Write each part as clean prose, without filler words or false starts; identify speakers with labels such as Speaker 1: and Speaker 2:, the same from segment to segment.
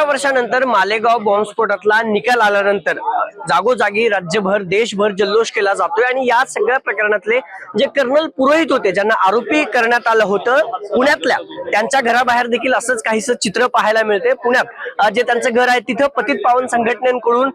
Speaker 1: वर्षानंतर मालेगाव बॉम्बस्फोटातला निकाल आल्यानंतर जागोजागी राज्यभर देशभर जल्लोष केला जातोय आणि या सगळ्या प्रकरणातले जे कर्नल पुरोहित होते ज्यांना आरोपी करण्यात आलं होतं पुण्यातल्या त्यांच्या घराबाहेर देखील असंच काहीसं चित्र पाहायला मिळते। पुण्यात जे त्यांचं घर आहे तिथं पतित पावन संघटनेकडून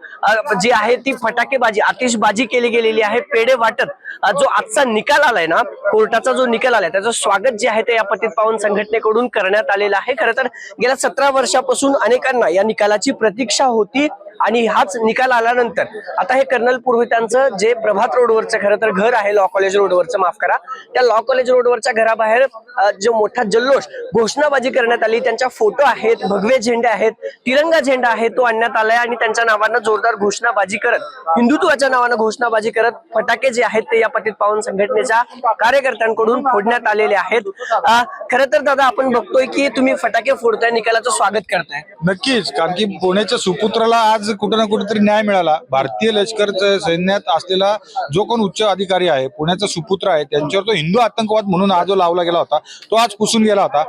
Speaker 1: जी आहे ती फटाकेबाजी आतिषबाजी केली गेलेली आहे, पेढे वाटत जो आजचा निकाल आलाय ना कोर्टाचा जो निकाल आलाय त्याचं स्वागत जे आहे ते या पतित पावन संघटनेकडून करण्यात आलेलं आहे। खरं तर गेल्या 17 वर्षापासून अनेकांना या निकालाची प्रतीक्षा होती आणि हाच निकाल आल्यानंतर आता हे कर्नल पुरोहितांचं जे प्रभात रोडवरचं खरं तर घर आहे, लॉ कॉलेज रोडवरचं, माफ करा, त्या लॉ कॉलेज रोडवरच्या घराबाहेर जो मोठा जल्लोष घोषणाबाजी करण्यात आली, त्यांच्या फोटो आहेत, भगवे झेंडे आहेत, तिरंगा झेंडा आहे तो आणण्यात आलाय आणि त्यांच्या नावानं जोरदार घोषणाबाजी करत हिंदुत्वाच्या नावानं घोषणाबाजी करत फटाके जे आहेत ते या पतित पावन संघटनेच्या कार्यकर्त्यांकडून फोडण्यात आलेले आहेत। खरं तर दादा आपण बघतोय की तुम्ही फटाके फोडताय, निकालाचं स्वागत करताय।
Speaker 2: नक्कीच, कारण की पुण्याच्या सुपुत्राला आज कुठे ना कुठेतरी न्याय मिळाला। भारतीय लष्करच्या सैन्यात असलेला जो कोण उच्च अधिकारी आहे, पुण्याचा सुपुत्र आहे, त्यांच्यावर तो हिंदू आतंकवाद म्हणून आज जो लावला गेला होता तो आज पुसून गेला होता।